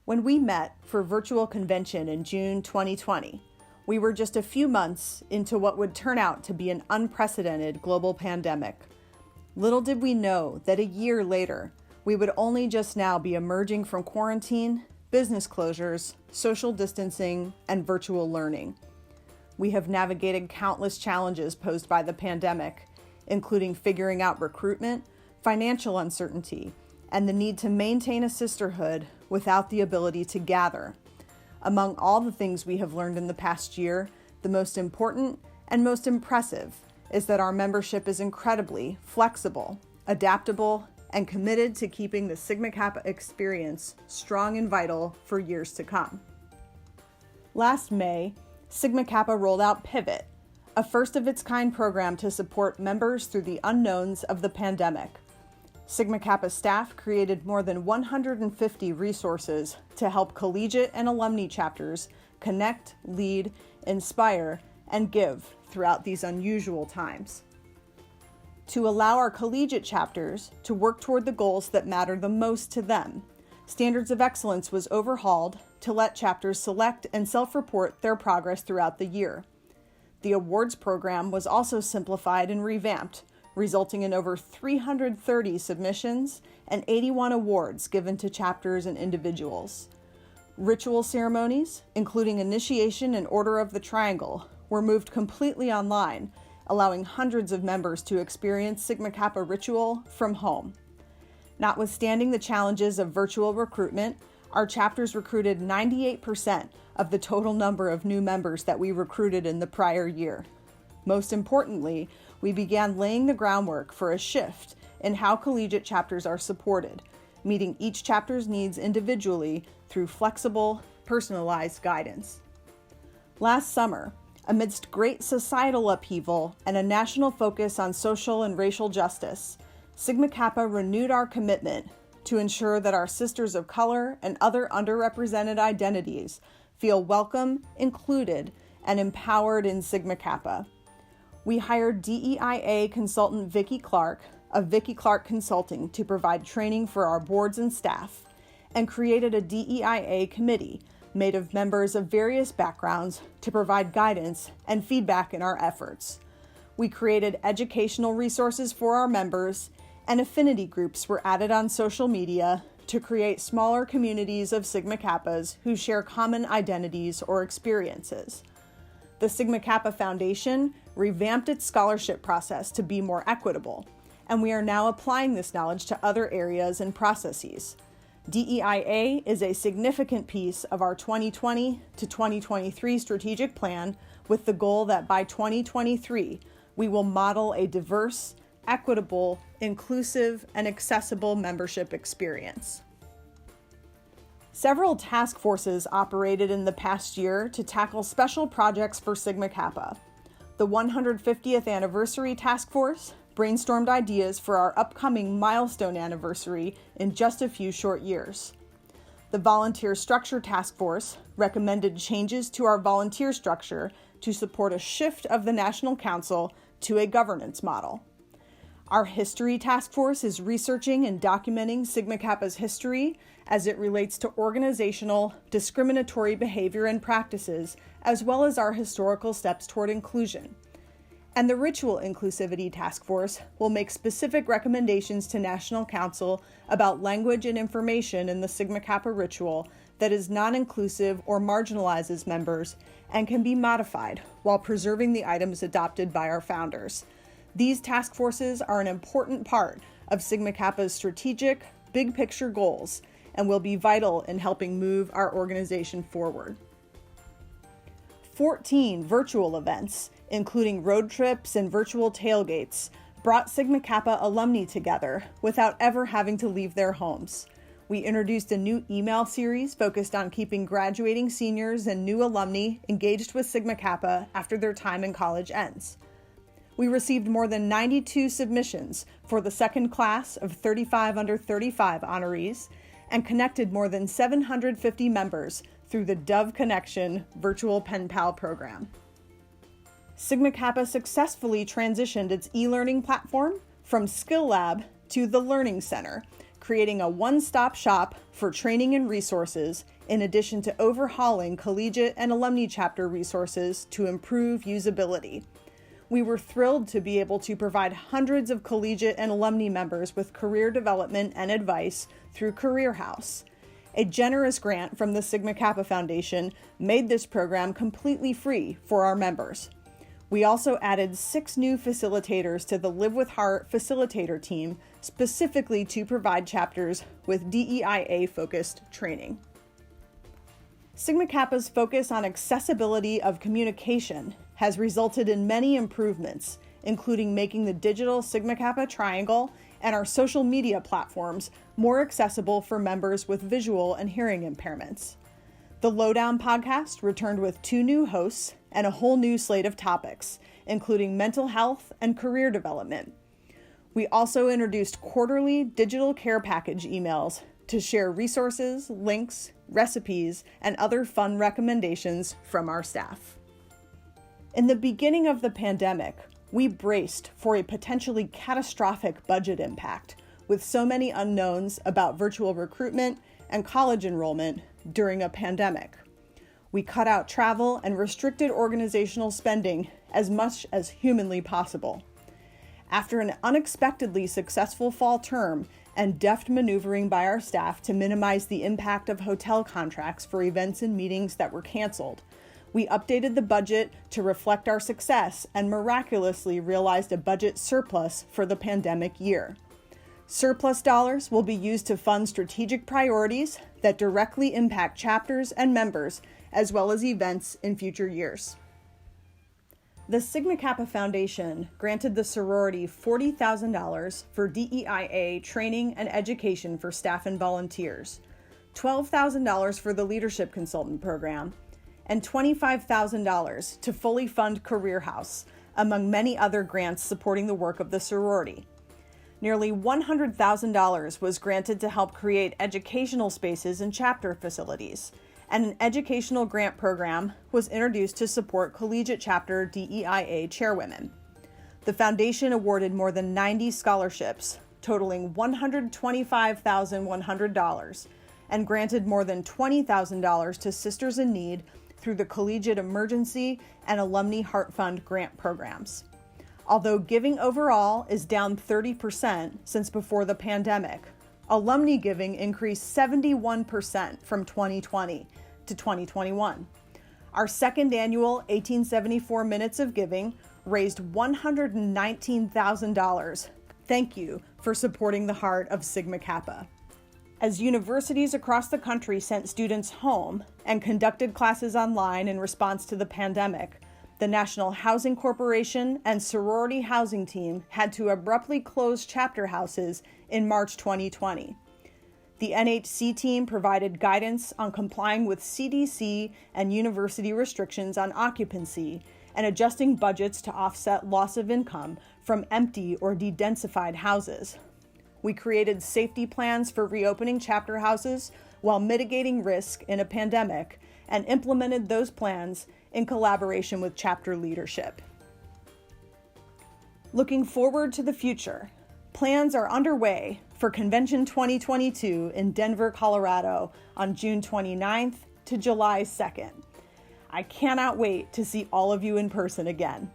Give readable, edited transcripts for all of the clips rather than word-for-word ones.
When we met for virtual convention in June 2020, we were just a few months into what would turn out to be an unprecedented global pandemic. Little did we know that a year later, we would only just now be emerging from quarantine, business closures, social distancing, and virtual learning. We have navigated countless challenges posed by the pandemic, including figuring out recruitment, financial uncertainty, and the need to maintain a sisterhood without the ability to gather. Among all the things we have learned in the past year, the most important and most impressive is that our membership is incredibly flexible, adaptable, and committed to keeping the Sigma Kappa experience strong and vital for years to come. Last May, Sigma Kappa rolled out Pivot, a first-of-its-kind program to support members through the unknowns of the pandemic. Sigma Kappa staff created more than 150 resources to help collegiate and alumni chapters connect, lead, inspire, and give throughout these unusual times. To allow our collegiate chapters to work toward the goals that matter the most to them, Standards of Excellence was overhauled to let chapters select and self-report their progress throughout the year. The awards program was also simplified and revamped, resulting in over 330 submissions and 81 awards given to chapters and individuals. Ritual ceremonies, including initiation and Order of the Triangle, were moved completely online, allowing hundreds of members to experience Sigma Kappa ritual from home. Notwithstanding the challenges of virtual recruitment, our chapters recruited 98% of the total number of new members that we recruited in the prior year. Most importantly, we began laying the groundwork for a shift in how collegiate chapters are supported, meeting each chapter's needs individually through flexible, personalized guidance. Last summer, amidst great societal upheaval and a national focus on social and racial justice, Sigma Kappa renewed our commitment to ensure that our sisters of color and other underrepresented identities feel welcome, included, and empowered in Sigma Kappa. We hired DEIA consultant Vicki Clark of Vicki Clark Consulting to provide training for our boards and staff, and created a DEIA committee made of members of various backgrounds to provide guidance and feedback in our efforts. We created educational resources for our members, and affinity groups were added on social media to create smaller communities of Sigma Kappas who share common identities or experiences. The Sigma Kappa Foundation revamped its scholarship process to be more equitable, and we are now applying this knowledge to other areas and processes. DEIA is a significant piece of our 2020 to 2023 strategic plan, with the goal that by 2023, we will model a diverse, equitable, inclusive, and accessible membership experience. Several task forces operated in the past year to tackle special projects for Sigma Kappa. The 150th Anniversary Task Force brainstormed ideas for our upcoming milestone anniversary in just a few short years. The Volunteer Structure Task Force recommended changes to our volunteer structure to support a shift of the National Council to a governance model. Our History Task Force is researching and documenting Sigma Kappa's history as it relates to organizational, discriminatory behavior and practices, as well as our historical steps toward inclusion. And the Ritual Inclusivity Task Force will make specific recommendations to National Council about language and information in the Sigma Kappa ritual that is non-inclusive or marginalizes members and can be modified while preserving the items adopted by our founders. These task forces are an important part of Sigma Kappa's strategic, big picture goals and will be vital in helping move our organization forward. 14 virtual events, including road trips and virtual tailgates, brought Sigma Kappa alumni together without ever having to leave their homes. We introduced a new email series focused on keeping graduating seniors and new alumni engaged with Sigma Kappa after their time in college ends. We received more than 92 submissions for the second class of 35 under 35 honorees and connected more than 750 members through the Dove Connection virtual pen pal program. Sigma Kappa successfully transitioned its e-learning platform from Skill Lab to the Learning Center, creating a one-stop shop for training and resources, in addition to overhauling collegiate and alumni chapter resources to improve usability. We were thrilled to be able to provide hundreds of collegiate and alumni members with career development and advice through Career House. A generous grant from the Sigma Kappa Foundation made this program completely free for our members. We also added 6 new facilitators to the Live with Heart facilitator team, specifically to provide chapters with DEIA-focused training. Sigma Kappa's focus on accessibility of communication has resulted in many improvements, including making the digital Sigma Kappa Triangle and our social media platforms more accessible for members with visual and hearing impairments. The Lowdown podcast returned with 2 new hosts and a whole new slate of topics, including mental health and career development. We also introduced quarterly digital care package emails to share resources, links, recipes, and other fun recommendations from our staff. In the beginning of the pandemic, we braced for a potentially catastrophic budget impact, with so many unknowns about virtual recruitment and college enrollment during a pandemic. We cut out travel and restricted organizational spending as much as humanly possible. After an unexpectedly successful fall term and deft maneuvering by our staff to minimize the impact of hotel contracts for events and meetings that were canceled, we updated the budget to reflect our success and miraculously realized a budget surplus for the pandemic year. Surplus dollars will be used to fund strategic priorities that directly impact chapters and members, as well as events in future years. The Sigma Kappa Foundation granted the sorority $40,000 for DEIA training and education for staff and volunteers, $12,000 for the leadership consultant program, and $25,000 to fully fund Career House, among many other grants supporting the work of the sorority. Nearly $100,000 was granted to help create educational spaces and chapter facilities, and an educational grant program was introduced to support collegiate chapter DEIA chairwomen. The foundation awarded more than 90 scholarships, totaling $125,100, and granted more than $20,000 to Sisters in Need through the Collegiate Emergency and Alumni Heart Fund grant programs. Although giving overall is down 30% since before the pandemic, Alumni Giving increased 71% from 2020 to 2021. Our second annual 1874 Minutes of Giving raised $119,000. Thank you for supporting the heart of Sigma Kappa. As universities across the country sent students home and conducted classes online in response to the pandemic, the National Housing Corporation and sorority housing team had to abruptly close chapter houses in March 2020. The NHC team provided guidance on complying with CDC and university restrictions on occupancy and adjusting budgets to offset loss of income from empty or de-densified houses. We created safety plans for reopening chapter houses while mitigating risk in a pandemic and implemented those plans in collaboration with chapter leadership. Looking forward to the future, plans are underway for Convention 2022 in Denver, Colorado on June 29th to July 2nd. I cannot wait to see all of you in person again.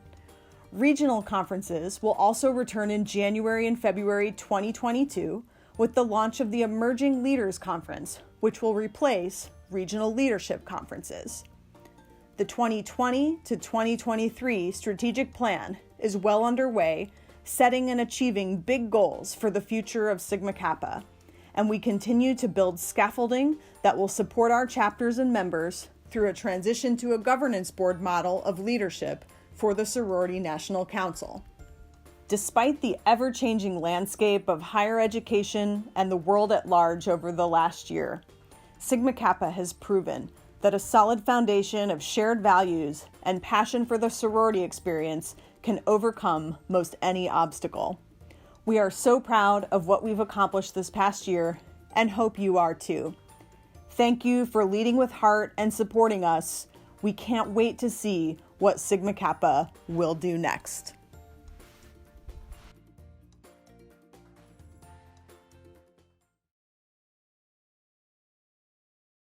Regional conferences will also return in January and February 2022 with the launch of the Emerging Leaders Conference, which will replace regional leadership conferences. The 2020 to 2023 strategic plan is well underway, setting and achieving big goals for the future of Sigma Kappa, and we continue to build scaffolding that will support our chapters and members through a transition to a governance board model of leadership for the Sorority National Council. Despite the ever-changing landscape of higher education and the world at large over the last year, Sigma Kappa has proven that a solid foundation of shared values and passion for the sorority experience can overcome most any obstacle. We are so proud of what we've accomplished this past year and hope you are too. Thank you for leading with heart and supporting us. We can't wait to see what Sigma Kappa will do next.